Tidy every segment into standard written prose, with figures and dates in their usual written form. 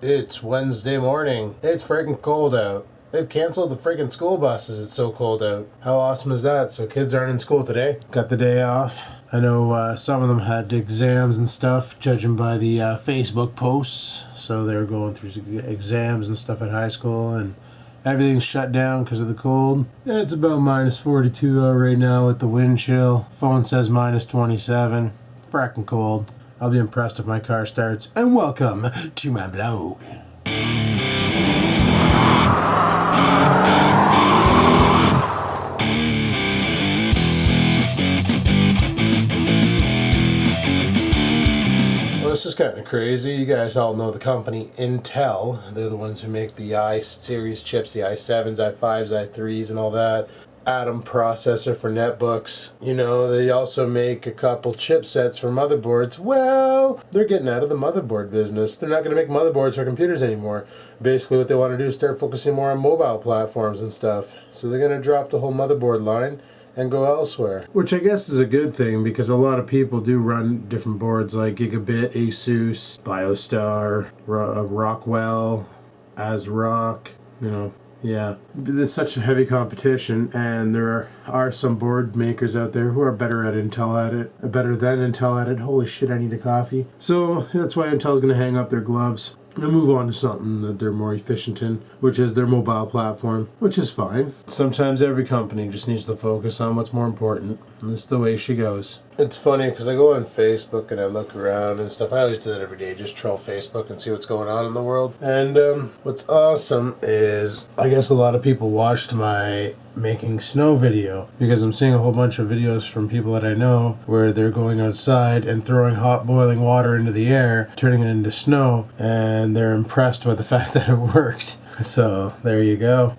It's Wednesday morning. It's freaking cold out. They've canceled the freaking school buses. It's so cold out. How awesome is that? So kids aren't in school today. Got the day off. I know some of them had exams and stuff, judging by the Facebook posts. So they were going through exams and stuff at high school, and everything's shut down because of the cold. It's about minus 42 out right now with the wind chill. Phone says minus 27. Fracking cold. I'll be impressed if my car starts. And welcome to my vlog. Well, this is kind of crazy. You guys all know the company Intel. They're the ones who make the i-series chips, the i7s, i5s, i3s, and all that. Atom processor for netbooks. You know, they also make a couple chipsets for motherboards. Well, they're getting out of the motherboard business. They're not going to make motherboards for computers anymore. Basically what they want to do is start focusing more on mobile platforms and stuff. So they're going to drop the whole motherboard line and go elsewhere. Which I guess is a good thing, because a lot of people do run different boards like Gigabit, Asus, BioStar, Rockwell, ASRock, you know. Yeah, it's such a heavy competition, and there are some board makers out there who are better than Intel at it. Holy shit, I need a coffee. So that's why Intel's going to hang up their gloves and move on to something that they're more efficient in, which is their mobile platform, which is fine. Sometimes every company just needs to focus on what's more important, and that's the way she goes. It's funny because I go on Facebook and I look around and stuff. I always do that every day, just troll Facebook and see what's going on in the world. And what's awesome is I guess a lot of people watched my making snow video, because I'm seeing a whole bunch of videos from people that I know where they're going outside and throwing hot boiling water into the air, turning it into snow, and they're impressed by the fact that it worked. So there you go.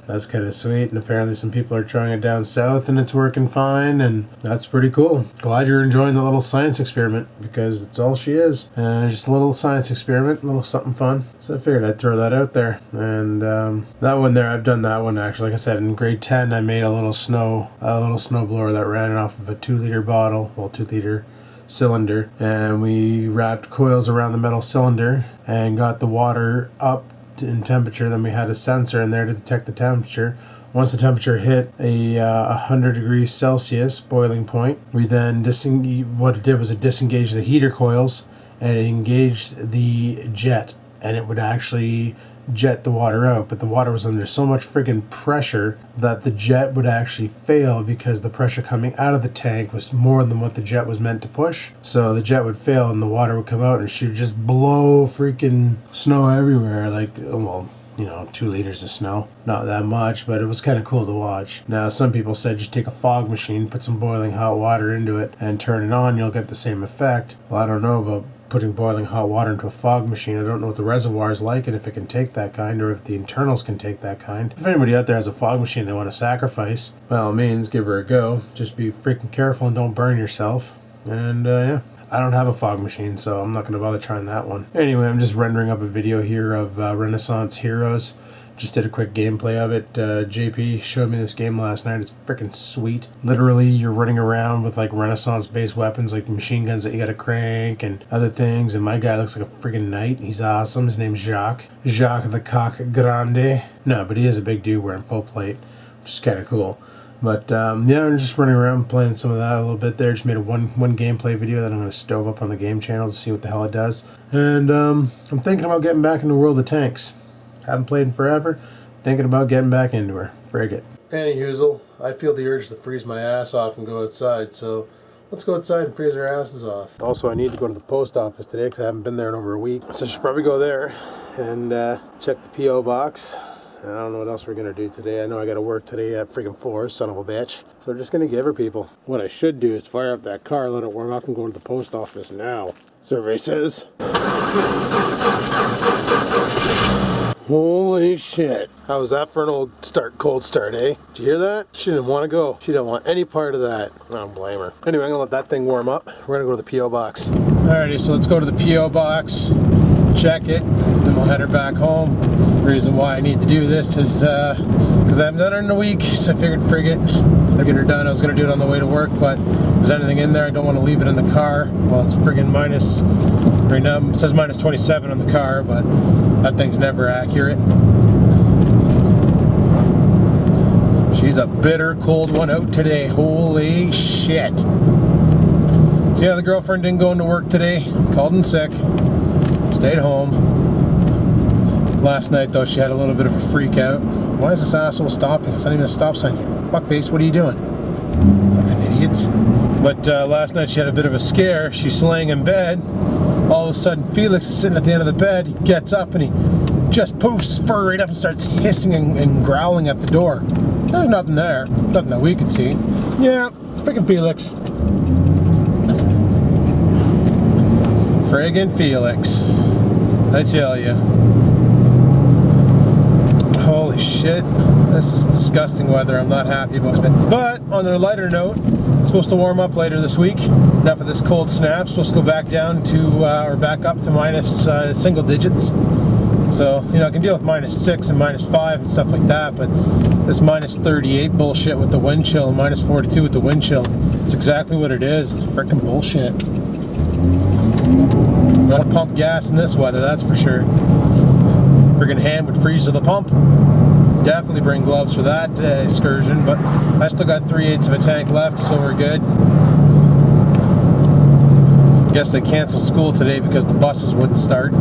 That's kind of sweet, and apparently some people are trying it down south and it's working fine, and that's pretty cool. Glad you're enjoying the little science experiment, because it's all she is. Just a little science experiment, a little something fun. So I figured I'd throw that out there. And that one there, I've done that one actually. Like I said, in grade 10 I made a little snow blower that ran off of a 2-liter bottle, well, 2-liter cylinder, and we wrapped coils around the metal cylinder and got the water up in temperature. Then we had a sensor in there to detect the temperature. Once the temperature hit a 100 degrees Celsius boiling point, we then what it did was it disengaged the heater coils and it engaged the jet, and it would actually jet the water out. But the water was under so much friggin' pressure that the jet would actually fail, because the pressure coming out of the tank was more than what the jet was meant to push. So the jet would fail and the water would come out, and she would just blow freaking snow everywhere. Like, well, you know, 2 liters of snow. Not that much, but it was kind of cool to watch. Now, some people said just take a fog machine, put some boiling hot water into it, and turn it on, you'll get the same effect. Well, I don't know about putting boiling hot water into a fog machine. I don't know what the reservoir is like and if it can take that kind, or if the internals can take that kind. If anybody out there has a fog machine they want to sacrifice, by all means, give her a go. Just be freaking careful and don't burn yourself. And yeah, I don't have a fog machine, so I'm not going to bother trying that one. Anyway, I'm just rendering up a video here of Renaissance Heroes. Just did a quick gameplay of it. JP showed me this game last night. It's freaking sweet. Literally, you're running around with like Renaissance-based weapons, like machine guns that you gotta crank and other things. And my guy looks like a freaking knight. He's awesome. His name's Jacques. Jacques the Coq Grande. No, but he is a big dude wearing full plate, which is kind of cool. But yeah, I'm just running around playing some of that a little bit there. Just made a one gameplay video that I'm going to stove up on the game channel to see what the hell it does. And I'm thinking about getting back in the world of tanks. Haven't played in forever. Thinking about getting back into her. Frig it. Anyhoozle, I feel the urge to freeze my ass off and go outside, so let's go outside and freeze our asses off. Also, I need to go to the post office today because I haven't been there in over a week. So I should probably go there and check the P.O. box. I don't know what else we're going to do today. I know I got to work today at friggin' 4, son of a bitch. So we're just going to give her people. What I should do is fire up that car, let it warm up, and go to the post office now. Survey says. Holy shit. How was that for an old cold start, eh? Did you hear that? She didn't want to go. She didn't want any part of that. I don't blame her. Anyway, I'm going to let that thing warm up. We're going to go to the P.O. box. Alrighty, so let's go to the P.O. box, check it, then we'll head her back home. The reason why I need to do this is because I haven't done it in a week, so I figured frig it. I'll get her done. I was going to do it on the way to work, but if there's anything in there, I don't want to leave it in the car while it's friggin' minus Right now it says minus 27 on the car, but that thing's never accurate. She's a bitter cold one out today. Holy shit. So yeah, the girlfriend didn't go into work today. Called in sick. Stayed home. Last night though, she had a little bit of a freak out. Why is this asshole stopping? It's not even a stop sign here. Fuckface, what are you doing? Fucking idiots. But last night she had a bit of a scare. She's laying in bed. All of a sudden Felix is sitting at the end of the bed. He gets up and he just poofs his fur right up and starts hissing and growling at the door. There's nothing there. Nothing that we could see. Yeah, freaking Felix. Friggin' Felix. I tell you. Holy shit. This is disgusting weather. I'm not happy about it. But on a lighter note, it's supposed to warm up later this week. Enough of this cold snap. Supposed to go back down to, or back up to minus single digits. So, you know, I can deal with -6 and -5 and stuff like that, but this -38 bullshit with the wind chill and -42 with the wind chill, it's exactly what it is. It's freaking bullshit. Gotta pump gas in this weather, that's for sure. Friggin' hand would freeze to the pump. Definitely bring gloves for that excursion, but I still got 3/8 of a tank left, so we're good. Guess they canceled school today because the buses wouldn't start.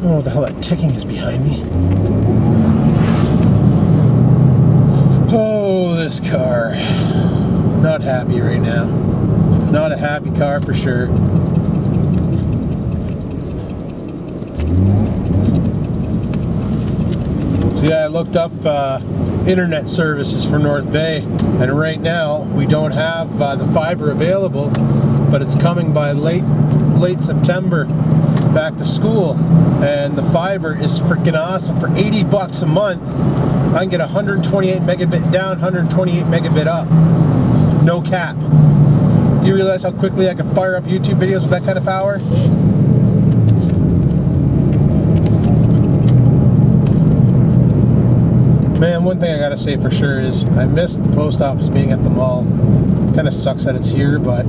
Oh, what the hell that ticking is behind me. Oh, this car. Not happy right now. Not a happy car for sure. So yeah, I looked up internet services for North Bay, and right now we don't have the fiber available, but it's coming by late September, back to school, and the fiber is freaking awesome. For 80 bucks a month, I can get 128 megabit down, 128 megabit up. No cap. You realize how quickly I can fire up YouTube videos with that kind of power? Man, one thing I gotta say for sure is I miss the post office being at the mall. Kind of sucks that it's here, but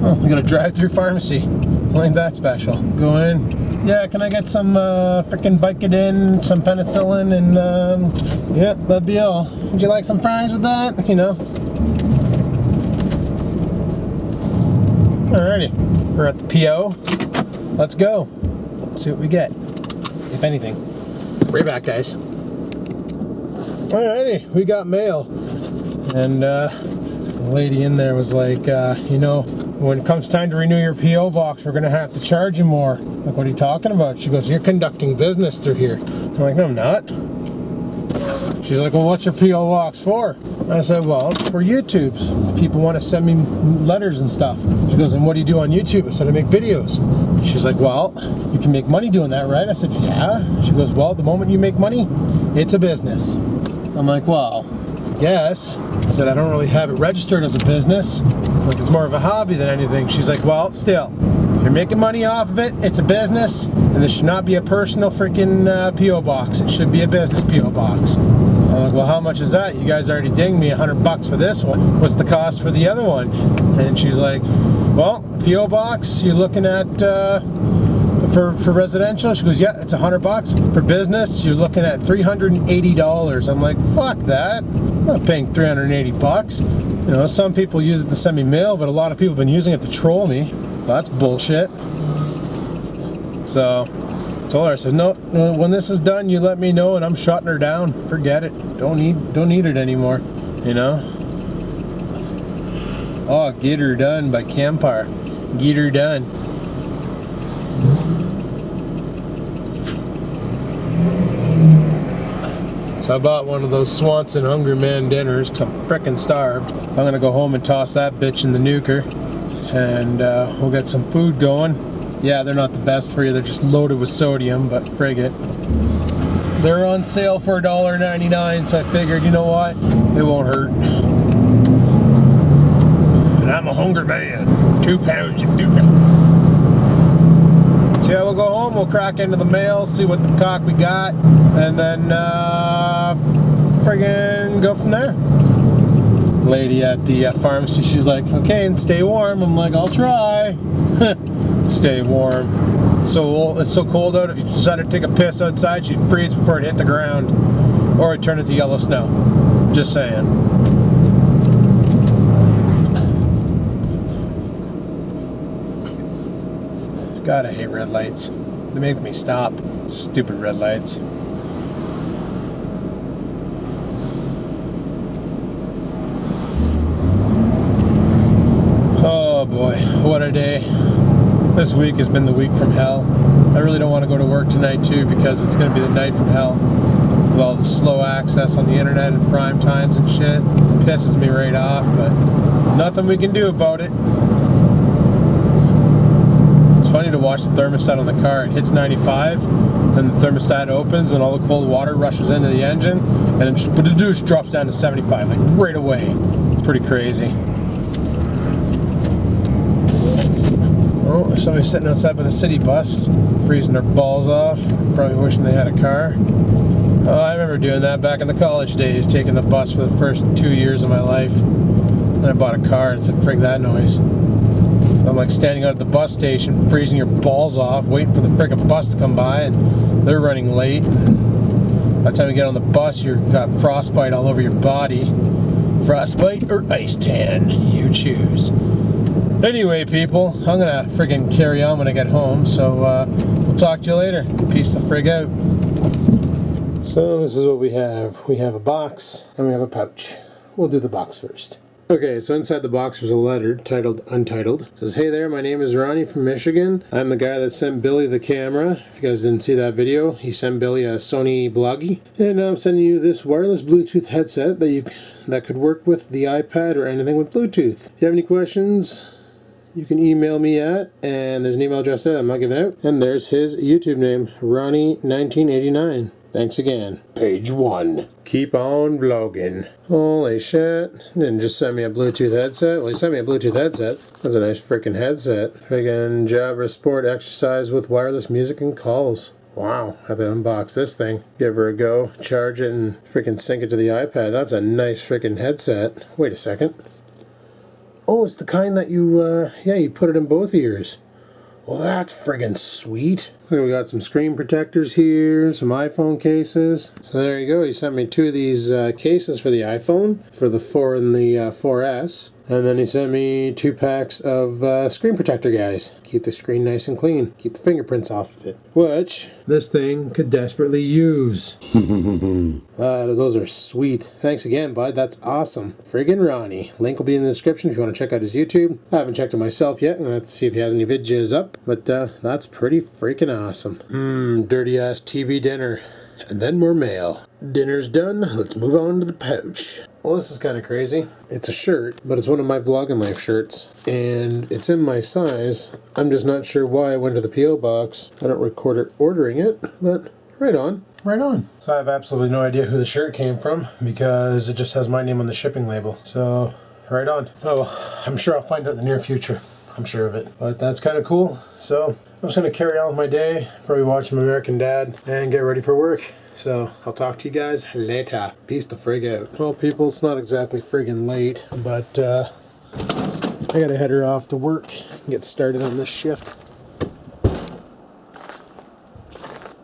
oh, we got a drive-through pharmacy. Well, ain't that special? Go in. Yeah, can I get some freaking Vicodin, some penicillin, and yeah, that'd be all. Would you like some fries with that? You know. Alrighty, we're at the PO. Let's go. See what we get, if anything. Right back, guys. Alrighty, we got mail, and the lady in there was like, you know, when it comes time to renew your PO box, we're gonna have to charge you more. Like, what are you talking about? She goes, you're conducting business through here. I'm like, no, I'm not. She's like, well, what's your PO box for? I said, well, it's for YouTube. People want to send me letters and stuff. She goes, and what do you do on YouTube? I said, I make videos. She's like, well, you can make money doing that, right? I said, yeah. She goes, well, the moment you make money, it's a business. I'm like, well, I guess. I said, I don't really have it registered as a business. Like, it's more of a hobby than anything. She's like, well, still, you're making money off of it, it's a business, and this should not be a personal freaking P.O. box. It should be a business P.O. box. I'm like, well, how much is that? You guys already dinged me $100 for this one. What's the cost for the other one? And she's like, well, P.O. box, you're looking at, for residential, she goes, yeah, it's $100. For business, you're looking at $380. I'm like, fuck that. I'm not paying $380. You know, some people use it to send me mail, but a lot of people have been using it to troll me. So that's bullshit. So I told her, I said, no, when this is done, you let me know, and I'm shutting her down. Forget it. Don't need it anymore. You know. Oh, Get Her Done by Campfire. Get her done. So I bought one of those Swanson Hungry Man dinners because I'm frickin' starved. So I'm gonna go home and toss that bitch in the nuker, and we'll get some food going. Yeah, they're not the best for you. They're just loaded with sodium, but frig it. They're on sale for $1.99, so I figured, you know what? It won't hurt. And I'm a hungry man. 2 pounds of doodle. So yeah, we'll go home, we'll crack into the mail, see what the cock we got, and then friggin' go from there. lady at the pharmacy, she's like, okay, and stay warm. I'm like, I'll try. Stay warm. It's so cold out, if you decided to take a piss outside, she'd freeze before it hit the ground. Or it'd turn into yellow snow. Just saying. God, I hate red lights. They make me stop. Stupid red lights. Oh boy, what a day. This week has been the week from hell. I really don't want to go to work tonight too, because it's going to be the night from hell. With all the slow access on the internet and prime times and shit. Pisses me right off, but nothing we can do about it. It's funny to watch the thermostat on the car. It hits 95, then the thermostat opens and all the cold water rushes into the engine, and it just drops down to 75, like right away. It's pretty crazy. Oh, there's somebody sitting outside by the city bus, freezing their balls off, probably wishing they had a car. Oh, I remember doing that back in the college days, taking the bus for the first 2 years of my life. Then I bought a car and said, frig that noise. I'm like standing out at the bus station, freezing your balls off, waiting for the friggin' bus to come by, and they're running late. By the time you get on the bus, you've got frostbite all over your body. Frostbite or ice tan, you choose. Anyway, people, I'm gonna friggin' carry on when I get home, so we'll talk to you later. Peace the frig out. So this is what we have. We have a box and we have a pouch. We'll do the box first. Okay, so inside the box was a letter titled Untitled. It says, hey there, my name is Ronnie from Michigan. I'm the guy that sent Billy the camera. If you guys didn't see that video, he sent Billy a Sony VlogGin. And I'm sending you this wireless Bluetooth headset that could work with the iPad or anything with Bluetooth. If you have any questions, you can email me at, and there's an email address there I'm not giving out. And there's his YouTube name, Ronnie1989. Thanks again. Page 1. Keep on vlogging. Holy shit. Didn't just send me a Bluetooth headset. Well, he sent me a Bluetooth headset. That's a nice freaking headset. Freaking Jabra Sport exercise with wireless music and calls. Wow. I have to unbox this thing. Give her a go. Charge it and freaking sync it to the iPad. That's a nice freaking headset. Wait a second. Oh, it's the kind that you put it in both ears. Well, that's friggin' sweet. We got some screen protectors here, some iPhone cases. So there you go. He sent me 2 of these cases for the iPhone, for the 4 and the 4S. And then he sent me 2 packs of screen protector guys. Keep the screen nice and clean. Keep the fingerprints off of it. Which this thing could desperately use. Those are sweet. Thanks again, bud. That's awesome. Friggin' Ronnie. Link will be in the description if you want to check out his YouTube. I haven't checked it myself yet. I'm going to have to see if he has any vidges up. But that's pretty freaking awesome. Dirty ass TV dinner. And then more mail. Dinner's done. Let's move on to the pouch. Well, this is kind of crazy. It's a shirt, but it's one of my VlogginLife shirts. And it's in my size. I'm just not sure why I went to the P.O. box. I don't record it ordering it, but right on. Right on. So I have absolutely no idea who the shirt came from because it just has my name on the shipping label. So, right on. Oh, I'm sure I'll find out in the near future. I'm sure of it. But that's kind of cool. So, I'm just going to carry on with my day, probably watch some American Dad, and get ready for work. So, I'll talk to you guys later. Peace the frig out. Well, people, it's not exactly friggin' late, but I gotta head her off to work and get started on this shift.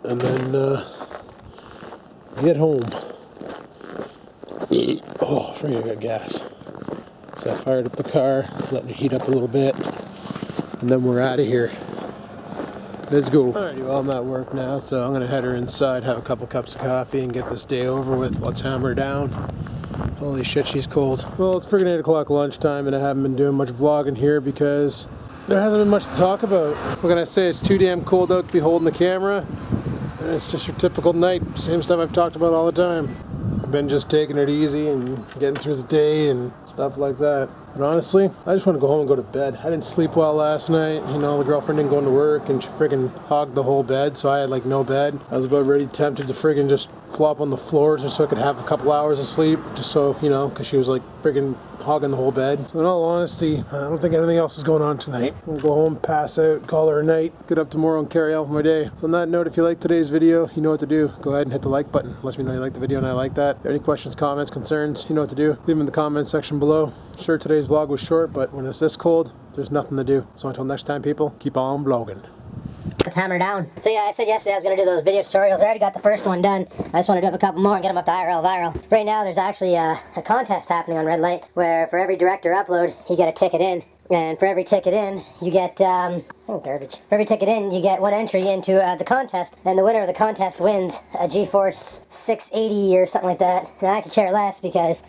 And then get home. Oh, friggin' I got gas. So I fired up the car, letting it heat up a little bit, and then we're out of here. Let's go. Alrighty, well, I'm at work now, so I'm gonna head her inside, have a couple cups of coffee, and get this day over with. Let's hammer her down. Holy shit, she's cold. Well, it's friggin' 8 o'clock lunchtime, and I haven't been doing much vlogging here because there hasn't been much to talk about. What can I say? It's too damn cold out to be holding the camera, and it's just your typical night. Same stuff I've talked about all the time. I've been just taking it easy and getting through the day and stuff like that. But honestly, I just want to go home and go to bed. I didn't sleep well last night. You know, the girlfriend didn't go into work and she friggin' hogged the whole bed, so I had like no bed. I was about ready, tempted to friggin' just flop on the floor just so I could have a couple hours of sleep, just so, you know, because she was like friggin' hogging the whole bed. So in all honesty, I don't think anything else is going on tonight. We'll go home, pass out, call her a night, get up tomorrow and carry on with my day. So on that note, if you like today's video, you know what to do. Go ahead and hit the like button. Let me know you like the video and I like that. If you have any questions, comments, concerns, you know what to do. Leave them in the comments section below. Sure, today's vlog was short, but when it's this cold, there's nothing to do. So until next time, people, keep on vlogging. Let's hammer down. So yeah, I said yesterday I was going to do those video tutorials. I already got the first one done. I just want to do up a couple more and get them up to IRL viral. Right now there's actually a contest happening on Red Light where for every director upload, you get a ticket in. And for every ticket in, you get, garbage. For every ticket in, you get one entry into the contest. And the winner of the contest wins a GeForce 680 or something like that. And I could care less because